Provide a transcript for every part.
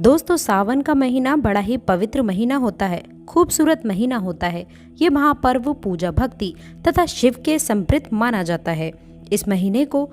दोस्तों, सावन का महीना बड़ा ही पवित्र महीना होता है, खूबसूरत महीना होता है। ये महापर्व पूजा भक्ति तथा शिव के संप्रीत माना जाता है। इस महीने को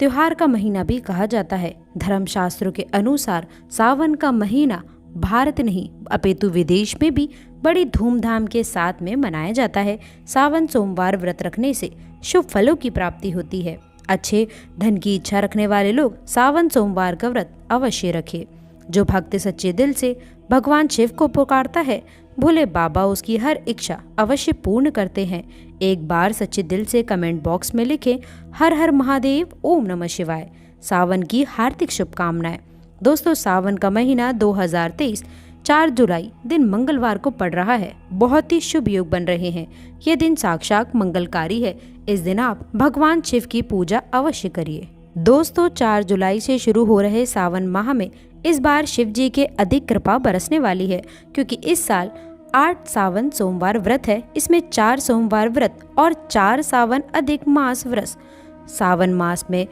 त्योहार का महीना भी कहा जाता है। धर्मशास्त्रों के अनुसार सावन का महीना भारत नहीं अपितु विदेश में भी बड़ी धूमधाम के साथ में मनाया जाता है। सावन सोमवार व्रत रखने से शुभ फलों की प्राप्ति होती है। अच्छे धन की इच्छा रखने वाले लोग सावन सोमवार का व्रत अवश्य रखें। जो भक्त सच्चे दिल से भगवान शिव को पुकारता है, भोले बाबा उसकी हर इच्छा अवश्य पूर्ण करते हैं। एक बार सच्चे दिल से कमेंट बॉक्स में लिखें हर हर महादेव, ओम नमः शिवाय। सावन की हार्दिक शुभकामनाएं। दोस्तों, सावन का महीना 2023 4 जुलाई दिन मंगलवार को पड़ रहा है। बहुत ही शुभ योग बन रहे हैं। ये दिन साक्षात मंगलकारी है। इस दिन आप भगवान शिव की पूजा अवश्य करिए। दोस्तों, 4 जुलाई से शुरू हो रहे सावन माह में इस बार शिव जी के अधिक कृपा बरसने वाली है, क्योंकि इस साल 8 सावन सोमवार व्रत है। इसमें 4 सोमवार व्रत और 4 सावन अधिक मास व्रत सावन मास में।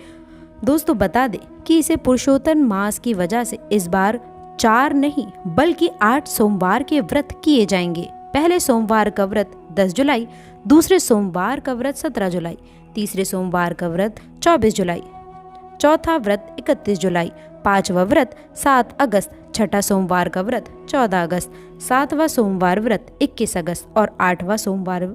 दोस्तों, बता दें कि इसे पुरुषोत्तम मास की वजह से इस बार 4 नहीं बल्कि 8 सोमवार के व्रत किए जाएंगे। पहले सोमवार का व्रत 10 जुलाई, दूसरे सोमवार का व्रत 17 जुलाई, तीसरे सोमवार का व्रत 24 जुलाई, चौथा व्रत 31 जुलाई, पांचवा व्रत 7 अगस्त, छठा सोमवार का व्रत 14 अगस्त, सातवां सोमवार व्रत 21 अगस्त और 8वां सोमवार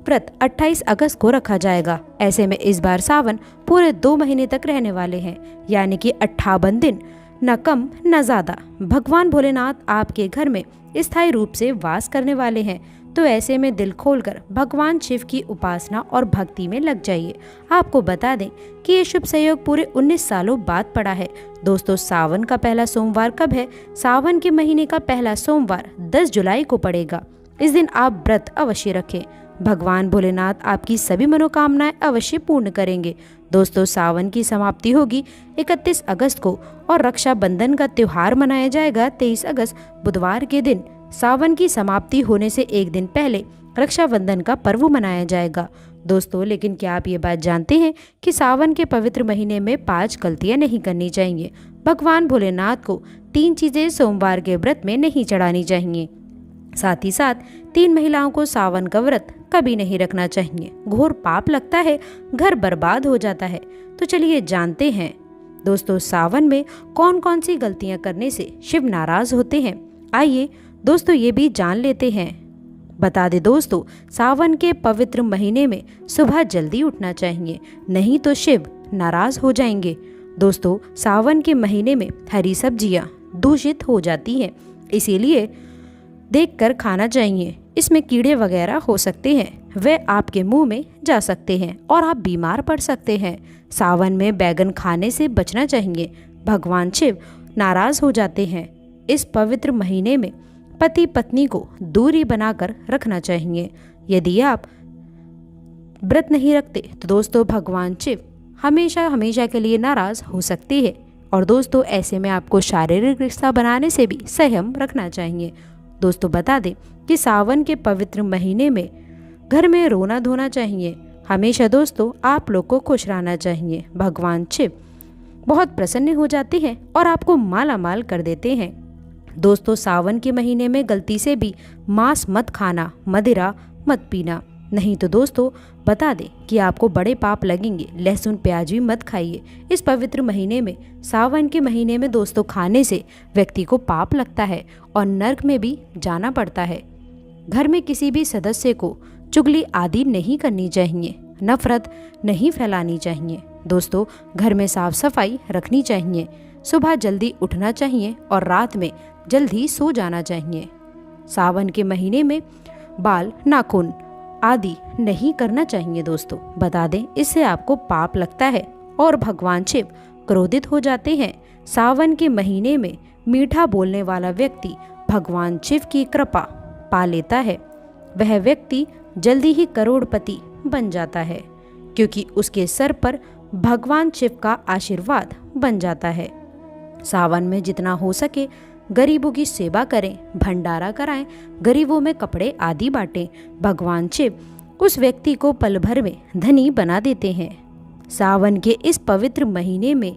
व्रत 28 अगस्त को रखा जाएगा। ऐसे में इस बार सावन पूरे 2 महीने तक रहने वाले हैं, यानी कि 58 दिन, न कम न ज्यादा। भगवान भोलेनाथ आपके घर में स्थायी रूप से वास करने वाले हैं, तो ऐसे में दिल खोलकर भगवान शिव की उपासना और भक्ति में लग जाइए। आपको बता दें कि ये शुभ संयोग पूरे 19 सालों बाद पड़ा है। दोस्तों, सावन का पहला सोमवार कब है? सावन के महीने का पहला सोमवार 10 जुलाई को पड़ेगा। इस दिन आप व्रत अवश्य रखें। भगवान भोलेनाथ आपकी सभी मनोकामनाएं अवश्य पूर्ण करेंगे। दोस्तों, सावन की समाप्ति होगी 31 अगस्त को और रक्षाबंधन का त्योहार मनाया जाएगा 23 अगस्त बुधवार के दिन। सावन की समाप्ति होने से एक दिन पहले रक्षाबंधन का पर्व मनाया जाएगा। दोस्तों, लेकिन क्या आप ये बात जानते हैं कि सावन के पवित्र महीने में 5 गलतियां नहीं करनी चाहिए। भगवान भोलेनाथ को 3 चीजें सोमवार के व्रत में नहीं चढ़ानी चाहिए। साथ ही साथ 3 महिलाओं को सावन का व्रत कभी नहीं रखना चाहिए। घोर पाप लगता है, घर बर्बाद हो जाता है। तो चलिए जानते हैं दोस्तों, सावन में कौन कौन सी गलतियां करने से शिव नाराज होते हैं। आइए दोस्तों, ये भी जान लेते हैं। बता दे दोस्तों, सावन के पवित्र महीने में सुबह जल्दी उठना चाहिए, नहीं तो शिव नाराज हो जाएंगे। दोस्तों, सावन के महीने में हरी सब्जियां दूषित हो जाती हैं, इसीलिए देखकर खाना चाहिए। इसमें कीड़े वगैरह हो सकते हैं, वे आपके मुंह में जा सकते हैं और आप बीमार पड़ सकते हैं। सावन में बैगन खाने से बचना चाहिए, भगवान शिव नाराज हो जाते हैं। इस पवित्र महीने में पति पत्नी को दूरी बनाकर रखना चाहिए। यदि आप व्रत नहीं रखते तो दोस्तों, भगवान शिव हमेशा हमेशा के लिए नाराज हो सकते हैं। और दोस्तों, ऐसे में आपको शारीरिक रिश्ता बनाने से भी संयम रखना चाहिए। दोस्तों, बता दें कि सावन के पवित्र महीने में घर में रोना धोना चाहिए। हमेशा दोस्तों, आप लोग को खुश रहना चाहिए। भगवान शिव बहुत प्रसन्न हो जाते हैं और आपको माला माल कर देते हैं। दोस्तों, सावन के महीने में गलती से भी मांस मत खाना, मदिरा मत पीना, नहीं तो दोस्तों बता दें कि आपको बड़े पाप लगेंगे। लहसुन प्याज भी मत खाइए इस पवित्र महीने में। सावन के महीने में दोस्तों, खाने से व्यक्ति को पाप लगता है और नर्क में भी जाना पड़ता है। घर में किसी भी सदस्य को चुगली आदि नहीं करनी चाहिए, नफरत नहीं फैलानी चाहिए। दोस्तों, घर में साफ सफाई रखनी चाहिए, सुबह जल्दी उठना चाहिए और रात में जल्दी सो जाना चाहिए। सावन के महीने में बाल, नाखून आदि नहीं करना चाहिए। दोस्तों, बता दें इससे आपको पाप लगता है और भगवान शिव क्रोधित हो जाते हैं। सावन के महीने में मीठा बोलने वाला व्यक्ति भगवान शिव की कृपा पा लेता है। वह व्यक्ति जल्दी ही करोड़पति बन जाता है, क्योंकि उसके सर पर भगवान शिव का आशीर्वाद बन जाता है। सावन में जितना हो सके गरीबों की सेवा करें, भंडारा कराएं, गरीबों में कपड़े आदि बांटें। भगवान शिव उस व्यक्ति को पल भर में धनी बना देते हैं। सावन के इस पवित्र महीने में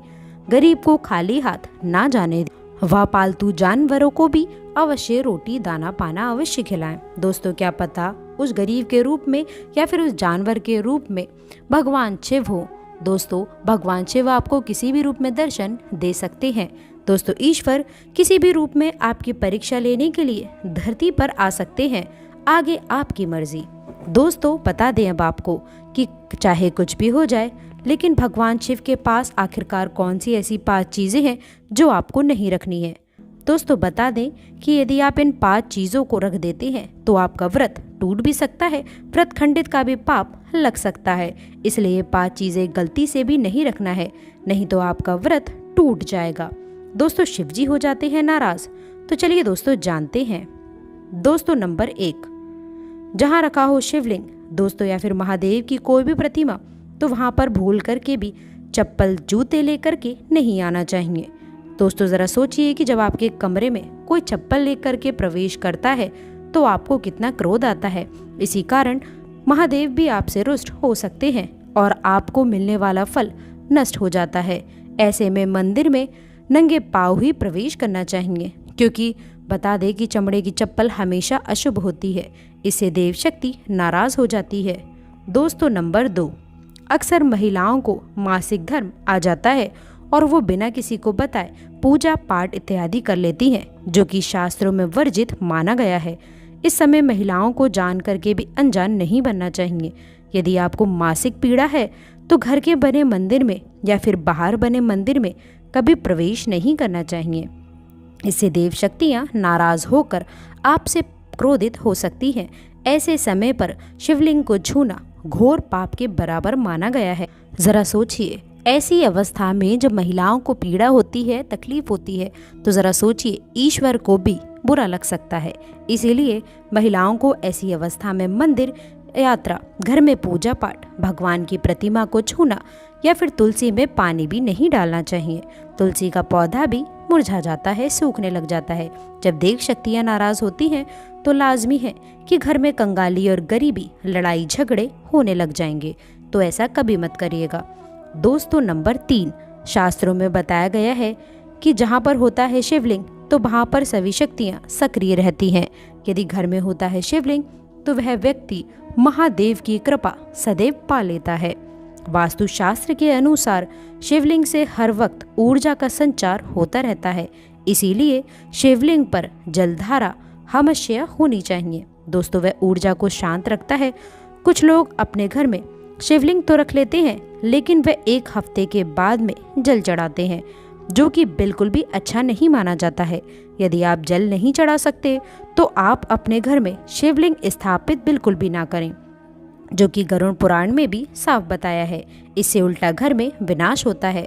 गरीब को खाली हाथ ना जाने दें। वह पालतू जानवरों को भी अवश्य रोटी दाना पाना अवश्य खिलाएं। दोस्तों, क्या पता उस गरीब के रूप में या फिर उस जानवर के रूप में भगवान शिव हो। दोस्तों, भगवान शिव आपको किसी भी रूप में दर्शन दे सकते हैं। दोस्तों, ईश्वर किसी भी रूप में आपकी परीक्षा लेने के लिए धरती पर आ सकते हैं। आगे आपकी मर्जी। दोस्तों, बता दें अब आपको कि चाहे कुछ भी हो जाए, लेकिन भगवान शिव के पास आखिरकार कौन सी ऐसी 5 चीज़ें हैं जो आपको नहीं रखनी है। दोस्तों, बता दें कि यदि आप इन 5 चीज़ों को रख देते हैं तो आपका व्रत टूट भी सकता है, व्रत खंडित का भी पाप लग सकता है। इसलिए ये 5 चीज़ें गलती से भी नहीं रखना है, नहीं तो आपका व्रत टूट जाएगा। दोस्तों, शिव जी हो जाते हैं नाराज। तो चलिए दोस्तों जानते हैं। दोस्तों, नंबर 1, जहाँ रखा हो शिवलिंग दोस्तों या फिर महादेव की कोई भी प्रतिमा, तो वहाँ पर भूल करके भी चप्पल जूते लेकर के नहीं आना चाहिए। दोस्तों, ज़रा सोचिए कि जब आपके कमरे में कोई चप्पल लेकर के प्रवेश करता है तो आपको कितना क्रोध आता है। इसी कारण महादेव भी आपसे रुष्ट हो सकते हैं और आपको मिलने वाला फल नष्ट हो जाता है। ऐसे में मंदिर में नंगे पाँव ही प्रवेश करना चाहिए, क्योंकि बता दें कि चमड़े की चप्पल हमेशा अशुभ होती है। इससे देव शक्ति नाराज हो जाती है। दोस्तों, नंबर 2, अक्सर महिलाओं को मासिक धर्म आ जाता है और वो बिना किसी को बताए पूजा पाठ इत्यादि कर लेती हैं, जो कि शास्त्रों में वर्जित माना गया है। इस समय महिलाओं को जान करके भी अनजान नहीं बनना चाहिए। यदि आपको मासिक पीड़ा है तो घर के बने मंदिर में या फिर बाहर बने मंदिर में कभी प्रवेश नहीं करना चाहिए। इससे देव शक्तियाँ नाराज होकर आपसे क्रोधित हो सकती हैं। ऐसे समय पर शिवलिंग को छूना घोर पाप के बराबर माना गया है। जरा सोचिए, ऐसी अवस्था में जब महिलाओं को पीड़ा होती है, तकलीफ होती है, तो जरा सोचिए ईश्वर को भी बुरा लग सकता है। इसीलिए महिलाओं को ऐसी अवस्था में मंदिर, यात्रा, घर में पूजा पाठ, भगवान की प्रतिमा को छूना या फिर तुलसी में पानी भी नहीं डालना चाहिए। तुलसी का पौधा भी मुरझा जाता है, सूखने लग जाता है। जब देव शक्तियाँ नाराज होती हैं तो लाजमी है कि घर में कंगाली और गरीबी, लड़ाई झगड़े होने लग जाएंगे। तो ऐसा कभी मत करिएगा। दोस्तों, नंबर 3, शास्त्रों में बताया गया है कि जहाँ पर होता है शिवलिंग तो वहाँ पर सभी शक्तियाँ सक्रिय रहती हैं। यदि घर में होता है शिवलिंग तो वह व्यक्ति महादेव की कृपा सदैव पा लेता है। वास्तुशास्त्र के अनुसार शिवलिंग से हर वक्त ऊर्जा का संचार होता रहता है। इसीलिए शिवलिंग पर जलधारा हमेशा होनी चाहिए। दोस्तों, वह ऊर्जा को शांत रखता है। कुछ लोग अपने घर में शिवलिंग तो रख लेते हैं, लेकिन वह 1 हफ्ते के बाद में जल चढ़ाते हैं, जो कि बिल्कुल भी अच्छा नहीं माना जाता है। यदि आप जल नहीं चढ़ा सकते तो आप अपने घर में शिवलिंग स्थापित बिल्कुल भी ना करें, जो कि गरुड़ पुराण में भी साफ बताया है। इससे उल्टा घर में विनाश होता है।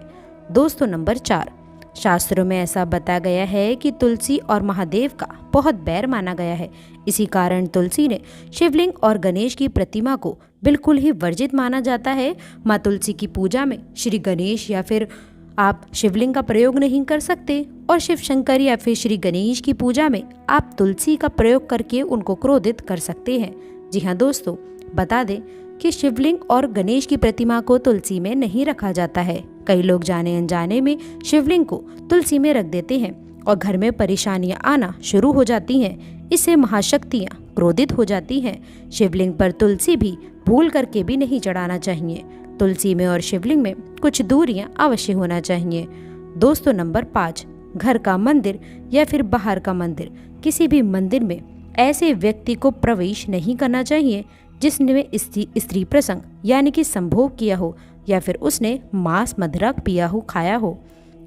दोस्तों, नंबर 4, शास्त्रों में ऐसा बताया गया है कि तुलसी और महादेव का बहुत बैर माना गया है। इसी कारण तुलसी ने शिवलिंग और गणेश की प्रतिमा को बिल्कुल ही वर्जित माना जाता है। माँ तुलसी की पूजा में श्री गणेश या फिर आप शिवलिंग का प्रयोग नहीं कर सकते, और शिव शंकर या फिर श्री गणेश की पूजा में आप तुलसी का प्रयोग करके उनको क्रोधित कर सकते हैं। जी हाँ दोस्तों, बता दें कि शिवलिंग और गणेश की प्रतिमा को तुलसी में नहीं रखा जाता है। कई लोग जाने अनजाने में शिवलिंग को तुलसी में रख देते हैं और घर में परेशानियां आना शुरू हो जाती हैं। इससे महाशक्तियां क्रोधित हो जाती हैं। शिवलिंग पर तुलसी भी भूल करके भी नहीं चढ़ाना चाहिए। तुलसी में और शिवलिंग में कुछ दूरियां अवश्य होना चाहिए। दोस्तों, नंबर 5, घर का मंदिर या फिर बाहर का मंदिर, किसी भी मंदिर में ऐसे व्यक्ति को प्रवेश नहीं करना चाहिए जिसने स्त्री प्रसंग यानी कि संभोग किया हो या फिर उसने मांस मदिरा पिया हो, खाया हो।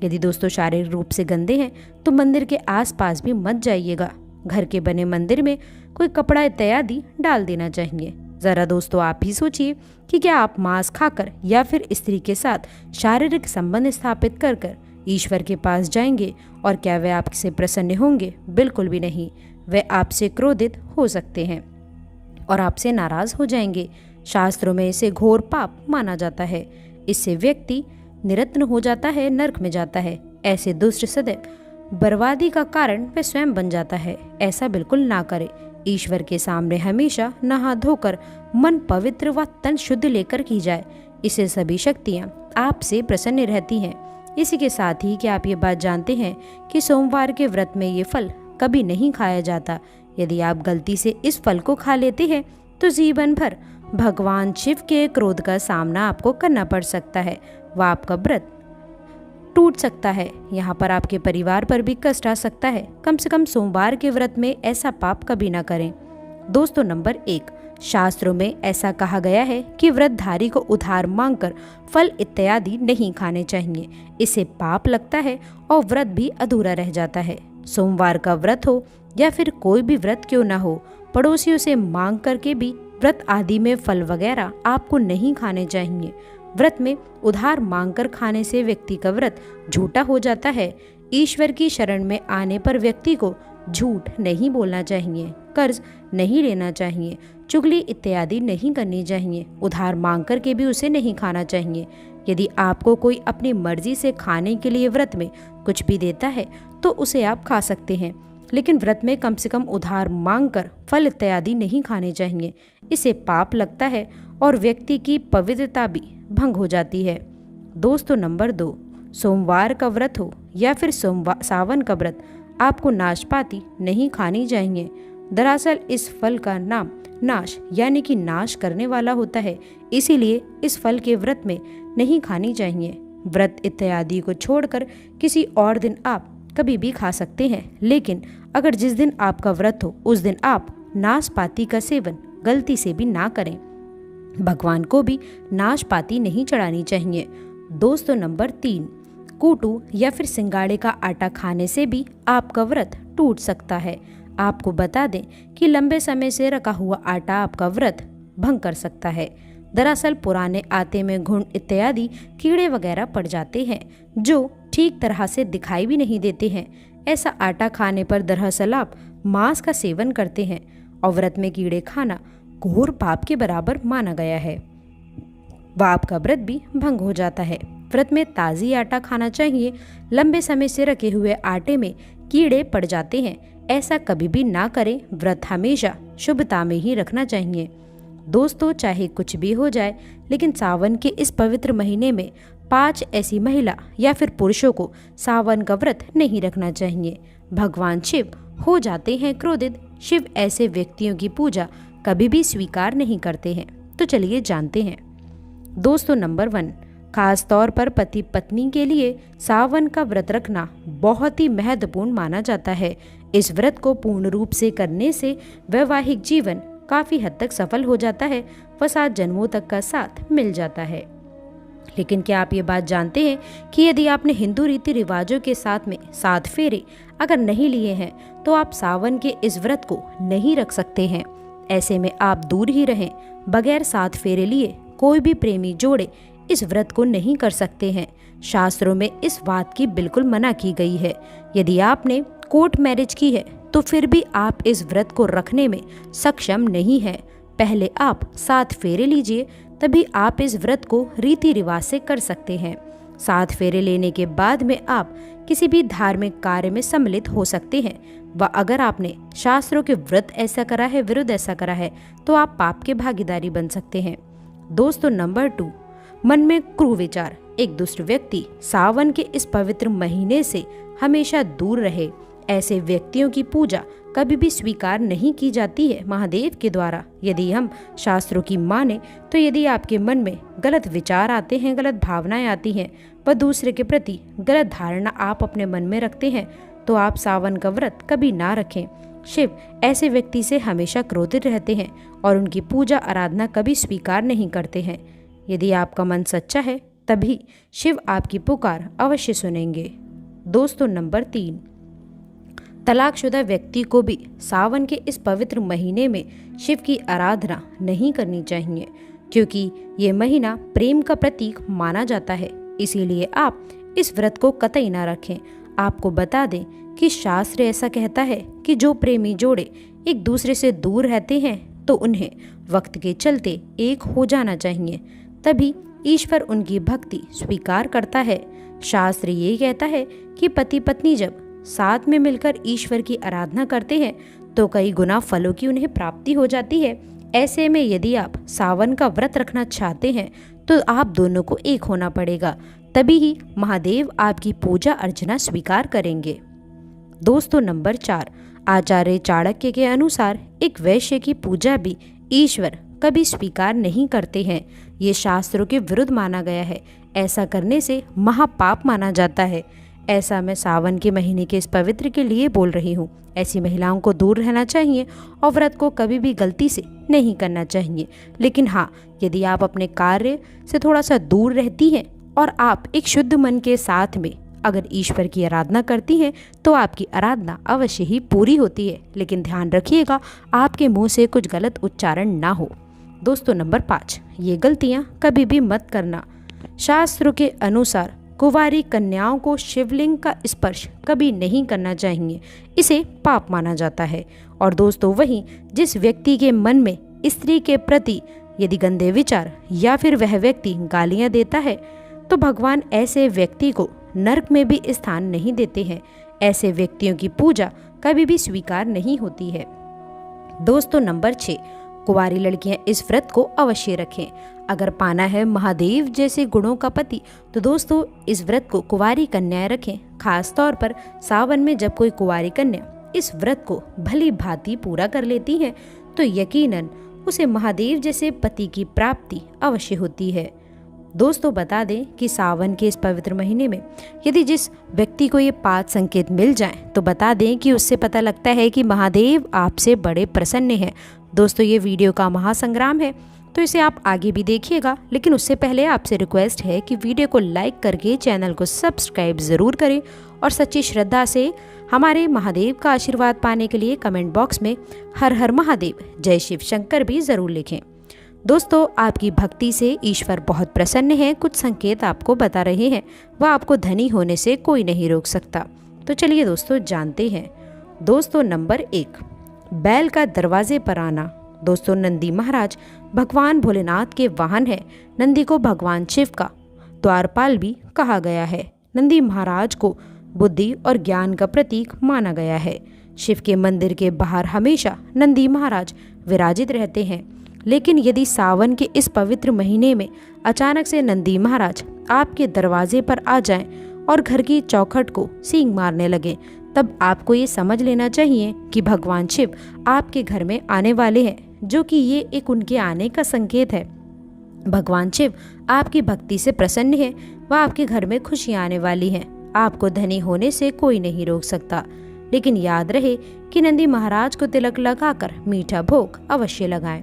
यदि दोस्तों शारीरिक रूप से गंदे हैं तो मंदिर के आसपास भी मत जाइएगा। घर के बने मंदिर में कोई कपड़ा इत्यादि डाल देना चाहिए। ज़रा दोस्तों आप ही सोचिए कि क्या आप मांस खाकर या फिर स्त्री के साथ शारीरिक संबंध स्थापित कर कर ईश्वर के पास जाएंगे, और क्या वे आपसे प्रसन्न होंगे? बिल्कुल भी नहीं। वे आपसे क्रोधित हो सकते हैं और आपसे नाराज हो जाएंगे। शास्त्रों में इसे घोर पाप माना जाता है। इससे व्यक्ति निरत्न हो जाता है, नरक में जाता है। ऐसे दुष्ट सदैव बर्बादी का कारण वह स्वयं बन जाता है। ऐसा बिल्कुल ना करे। ईश्वर के सामने हमेशा नहा धोकर मन पवित्र व तन शुद्ध लेकर की जाए। इससे सभी शक्तियाँ आपसे प्रसन्न रहती हैं। इसी के साथ ही क्या आप ये बात जानते हैं कि सोमवार के व्रत में ये फल कभी नहीं खाया जाता। यदि आप गलती से इस फल को खा लेते हैं तो जीवन भर भगवान शिव के क्रोध का सामना आपको करना पड़ सकता है व आपका व्रत टूट सकता है। यहाँ पर आपके परिवार पर भी कष्ट आ सकता है। कम से कम सोमवार के व्रत में ऐसा पाप कभी ना करें। दोस्तों, नंबर 1, शास्त्रों में ऐसा कहा गया है कि व्रतधारी को उधार मांगकर फल इत्यादि नहीं खाने चाहिए। इससे पाप लगता है और व्रत भी अधूरा रह जाता है। सोमवार का व्रत हो या फिर कोई भी व्रत क्यों ना हो, पड़ोसियों से मांग करके भी व्रत आदि में फल वगैरह आपको नहीं खाने चाहिए। व्रत में उधार मांगकर खाने से व्यक्ति का व्रत झूठा हो जाता है। ईश्वर की शरण में आने पर व्यक्ति को झूठ नहीं बोलना चाहिए, कर्ज नहीं लेना चाहिए, चुगली इत्यादि नहीं करनी चाहिए, उधार मांग कर के भी उसे नहीं खाना चाहिए। यदि आपको कोई अपनी मर्जी से खाने के लिए व्रत में कुछ भी देता है तो उसे आप खा सकते हैं, लेकिन व्रत में कम से कम उधार मांगकर फल इत्यादि नहीं खाने चाहिए। इससे पाप लगता है और व्यक्ति की पवित्रता भी भंग हो जाती है। दोस्तों, नंबर 2, सोमवार का व्रत हो या फिर सावन का व्रत, आपको नाशपाती नहीं खानी चाहिए। दरअसल इस फल का नाम नाश यानी कि नाश करने वाला होता है, इसीलिए इस फल के व्रत में नहीं खानी चाहिए। व्रत इत्यादि को छोड़कर किसी और दिन आप कभी भी खा सकते हैं, लेकिन अगर जिस दिन आपका व्रत हो उस दिन आप नाशपाती का सेवन गलती से भी ना करें। भगवान को भी नाशपाती नहीं चढ़ानी चाहिए। दोस्तों, नंबर 3, कूटू या फिर सिंगाड़े का आटा खाने से भी आपका व्रत टूट सकता है। आपको बता दें कि लंबे समय से रखा हुआ आटा आपका व्रत भंग कर सकता है। दरअसल पुराने आटे में घुन इत्यादि कीड़े वगैरह पड़ जाते हैं जो ठीक तरह से दिखाई भी नहीं देते हैं। ऐसा आटा खाने पर दरअसल आप मांस का सेवन करते हैं और व्रत में कीड़े खाना घोर पाप के बराबर माना गया है व आपका व्रत भी भंग हो जाता है। व्रत में ताज़ी आटा खाना चाहिए। लंबे समय से रखे हुए आटे में कीड़े पड़ जाते हैं, ऐसा कभी भी ना करें। व्रत हमेशा शुभता में ही रखना चाहिए। दोस्तों, चाहे कुछ भी हो जाए, लेकिन सावन के इस पवित्र महीने में 5 ऐसी महिला या फिर पुरुषों को सावन का व्रत नहीं रखना चाहिए। भगवान शिव हो जाते हैं क्रोधित। शिव ऐसे व्यक्तियों की पूजा कभी भी स्वीकार नहीं करते हैं। तो चलिए जानते हैं। दोस्तों, नंबर 1, खास तौर पर पति पत्नी के लिए सावन का व्रत रखना बहुत ही महत्वपूर्ण माना जाता है। इस व्रत को पूर्ण रूप से करने से वैवाहिक जीवन काफ़ी हद तक सफल हो जाता है व 7 जन्मों तक का साथ मिल जाता है। लेकिन क्या आप ये बात जानते हैं कि यदि आपने हिंदू रीति रिवाजों के साथ में 7 फेरे अगर नहीं लिए हैं तो आप सावन के इस व्रत को नहीं रख सकते हैं। ऐसे में आप दूर ही रहें। बगैर 7 फेरे लिए कोई भी प्रेमी जोड़े इस व्रत को नहीं कर सकते हैं। शास्त्रों में इस बात की बिल्कुल मना की गई है। यदि आपने कोर्ट मैरिज की है तो फिर भी आप इस व्रत को रखने में सक्षम नहीं है। पहले आप 7 फेरे लीजिए, तभी आप इस व्रत को रीति रिवाज से कर सकते हैं। 7 फेरे लेने के बाद में आप किसी भी धार्मिक कार्य में सम्मिलित हो सकते हैं व अगर आपने शास्त्रों के व्रत ऐसा करा है, विरुद्ध ऐसा करा है, तो आप पाप के भागीदारी बन सकते हैं। दोस्तों, नंबर 2, मन में क्रूर विचार। एक दुष्ट व्यक्ति सावन के इस पवित्र महीने से हमेशा दूर रहे। ऐसे व्यक्तियों की पूजा कभी भी स्वीकार नहीं की जाती है महादेव के द्वारा। यदि हम शास्त्रों की माने तो यदि आपके मन में गलत विचार आते हैं, गलत भावनाएं आती हैं व दूसरे के प्रति गलत धारणा आप अपने मन में रखते हैं तो आप सावन का व्रत कभी ना रखें। शिव ऐसे व्यक्ति से हमेशा क्रोधित रहते हैं और उनकी पूजा आराधना कभी स्वीकार नहीं करते हैं। यदि आपका मन सच्चा है तभी शिव आपकी पुकार अवश्य सुनेंगे। दोस्तों, नंबर 3, तलाकशुदा व्यक्ति को भी सावन के इस पवित्र महीने में शिव की आराधना नहीं करनी चाहिए, क्योंकि ये महीना प्रेम का प्रतीक माना जाता है। इसीलिए आप इस व्रत को कतई ना रखें। आपको बता दें कि शास्त्र ऐसा कहता है कि जो प्रेमी जोड़े एक दूसरे से दूर रहते हैं तो उन्हें वक्त के चलते एक हो जाना चाहिए, तभी ईश्वर उनकी भक्ति स्वीकार करता है। शास्त्र ये कहता है कि पति पत्नी जब साथ में मिलकर ईश्वर की आराधना करते हैं तो कई गुना फलों की उन्हें प्राप्ति हो जाती है। ऐसे में यदि आप सावन का व्रत रखना चाहते हैं तो आप दोनों को एक होना पड़ेगा, तभी ही महादेव आपकी पूजा अर्चना स्वीकार करेंगे। दोस्तों नंबर 4, आचार्य चाणक्य के अनुसार एक वैश्य की पूजा भी ईश्वर कभी स्वीकार नहीं करते हैं। ये शास्त्रों के विरुद्ध माना गया है। ऐसा करने से महापाप माना जाता है। ऐसा मैं सावन के महीने के इस पवित्र के लिए बोल रही हूँ। ऐसी महिलाओं को दूर रहना चाहिए और व्रत को कभी भी गलती से नहीं करना चाहिए। लेकिन हाँ, यदि आप अपने कार्य से थोड़ा सा दूर रहती हैं और आप एक शुद्ध मन के साथ में अगर ईश्वर की आराधना करती हैं तो आपकी आराधना अवश्य ही पूरी होती है। लेकिन ध्यान रखिएगा आपके मुंह से कुछ गलत उच्चारण ना हो। दोस्तों नंबर 5, ये गलतियाँ कभी भी मत करना। शास्त्रों के अनुसार कुंवारी कन्याओं को शिवलिंग का स्पर्श कभी नहीं करना चाहिए। इसे पाप माना जाता है। और दोस्तों वहीं जिस व्यक्ति के मन में स्त्री के प्रति यदि गंदे विचार या फिर वह व्यक्ति गालियां देता है तो भगवान ऐसे व्यक्ति को नरक में भी स्थान नहीं देते हैं। ऐसे व्यक्तियों की पूजा कभी भी स्वीकार नहीं होती है। दोस्तों नंबर 6, कुंवारी लड़कियां इस व्रत को अवश्य रखें। अगर पाना है महादेव जैसे गुणों का पति तो दोस्तों इस व्रत को कुंवारी कन्याएं रखें। खास तौर पर सावन में जब कोई कुंवारी कन्या इस व्रत को भली भांति पूरा कर लेती है तो यकीनन उसे महादेव जैसे पति की प्राप्ति अवश्य होती है। दोस्तों बता दें कि सावन के इस पवित्र महीने में यदि जिस व्यक्ति को ये 5 संकेत मिल जाएं तो बता दें कि उससे पता लगता है कि महादेव आपसे बड़े प्रसन्न हैं। दोस्तों ये वीडियो का महासंग्राम है तो इसे आप आगे भी देखिएगा, लेकिन उससे पहले आपसे रिक्वेस्ट है कि वीडियो को लाइक करके चैनल को सब्सक्राइब ज़रूर करें और सच्ची श्रद्धा से हमारे महादेव का आशीर्वाद पाने के लिए कमेंट बॉक्स में हर हर महादेव जय शिव शंकर भी ज़रूर लिखें। दोस्तों आपकी भक्ति से ईश्वर बहुत प्रसन्न है। कुछ संकेत आपको बता रहे हैं, वह आपको धनी होने से कोई नहीं रोक सकता। तो चलिए दोस्तों जानते हैं। दोस्तों नंबर 1, बैल का दरवाजे पर आना। दोस्तों नंदी महाराज भगवान भोलेनाथ के वाहन है। नंदी को भगवान शिव का द्वारपाल भी कहा गया है। नंदी महाराज को बुद्धि और ज्ञान का प्रतीक माना गया है। शिव के मंदिर के बाहर हमेशा नंदी महाराज विराजित रहते हैं। लेकिन यदि सावन के इस पवित्र महीने में अचानक से नंदी महाराज आपके दरवाजे पर आ जाएं और घर की चौखट को सींग मारने लगे तब आपको ये समझ लेना चाहिए कि भगवान शिव आपके घर में आने वाले हैं, जो कि ये एक उनके आने का संकेत है। भगवान शिव आपकी भक्ति से प्रसन्न है, वह आपके घर में खुशियाँ आने वाली हैं। आपको धनी होने से कोई नहीं रोक सकता। लेकिन याद रहे कि नंदी महाराज को तिलक लगाकर मीठा भोग अवश्य लगाएं।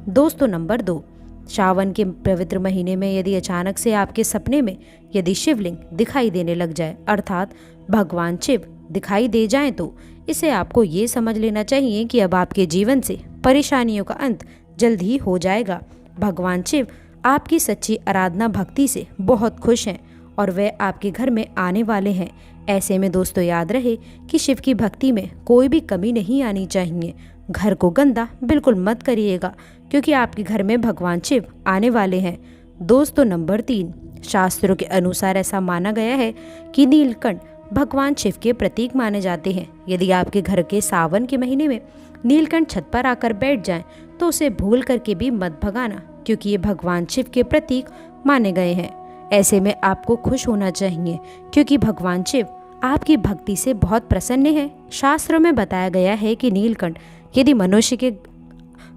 दोस्तों नंबर 2, सावन के पवित्र महीने में यदि अचानक से आपके सपने में यदि शिवलिंग दिखाई देने लग जाए अर्थात भगवान शिव दिखाई दे जाएं तो इसे आपको ये समझ लेना चाहिए कि अब आपके जीवन से परेशानियों का अंत जल्द ही हो जाएगा। भगवान शिव आपकी सच्ची आराधना भक्ति से बहुत खुश हैं और वे आपके घर में आने वाले हैं। ऐसे में दोस्तों याद रहे कि शिव की भक्ति में कोई भी कमी नहीं आनी चाहिए। घर को गंदा बिल्कुल मत करिएगा क्योंकि आपके घर में भगवान शिव आने वाले हैं। दोस्तों नंबर 3, शास्त्रों के अनुसार ऐसा माना गया है कि नीलकंठ भगवान शिव के प्रतीक माने जाते हैं। यदि आपके घर के सावन के महीने में नीलकंठ छत पर आकर बैठ जाएं तो उसे भूल करके भी मत भगाना क्योंकि ये भगवान शिव के प्रतीक माने गए हैं। ऐसे में आपको खुश होना चाहिए क्योंकि भगवान शिव आपकी भक्ति से बहुत प्रसन्न है। शास्त्रों में बताया गया है कि नीलकंठ यदि मनुष्य के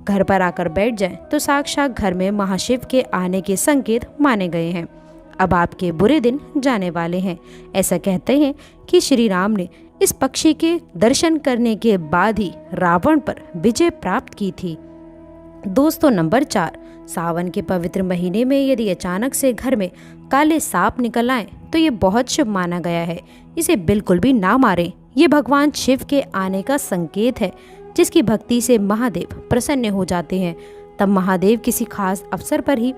घर पर आकर बैठ जाएं तो साक्षात घर में महाशिव के आने के संकेत माने गए हैं। अब आपके बुरे दिन जाने वाले हैं। ऐसा कहते हैं कि श्री राम ने इस पक्षी के दर्शन करने के बाद ही रावण पर विजय प्राप्त की थी। दोस्तों नंबर 4, सावन के पवित्र महीने में यदि अचानक से घर में काले सांप निकल आए तो ये बहुत शुभ माना गया है। इसे बिल्कुल भी ना मारें। ये भगवान शिव के आने का संकेत है जिसकी भक्ति से महादेव प्रसन्न हो जाते हैं। तब महादेव किसी खास अवसर पर ही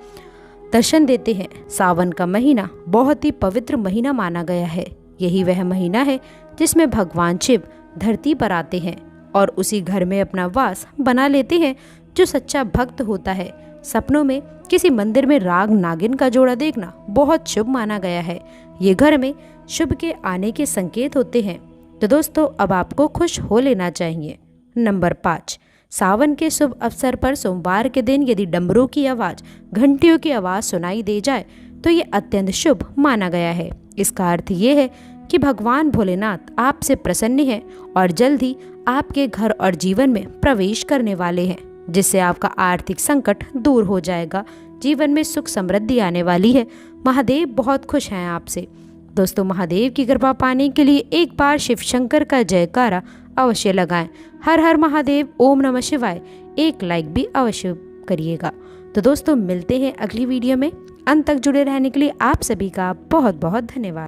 दर्शन देते हैं। सावन का महीना बहुत ही पवित्र महीना माना गया है। यही वह महीना है जिसमें भगवान शिव धरती पर आते हैं और उसी घर में अपना वास बना लेते हैं। जो सच्चा भक्त होता है सपनों में किसी मंदिर में राग नागिन का जोड़ा देखना बहुत शुभ माना गया है। ये घर में शुभ के आने के संकेत होते हैं। तो दोस्तों अब आपको खुश हो लेना चाहिए। नंबर 5, सावन के शुभ अवसर पर सोमवार के दिन यदि डमरू की आवाज़, घंटियों की आवाज़ सुनाई दे जाए तो ये अत्यंत शुभ माना गया है। इसका अर्थ ये है कि भगवान भोलेनाथ आपसे प्रसन्न है और जल्द ही आपके घर और जीवन में प्रवेश करने वाले हैं, जिससे आपका आर्थिक संकट दूर हो जाएगा, जीवन में सुख समृद्धि आने वाली है। महादेव बहुत खुश हैं आपसे। दोस्तों, महादेव की कृपा पाने के लिए एक बार शिव शंकर का जयकारा अवश्य लगाएं। हर हर महादेव, ओम नमः शिवाय। एक लाइक भी अवश्य करिएगा। तो दोस्तों, मिलते हैं अगली वीडियो में। अंत तक जुड़े रहने के लिए आप सभी का बहुत बहुत धन्यवाद।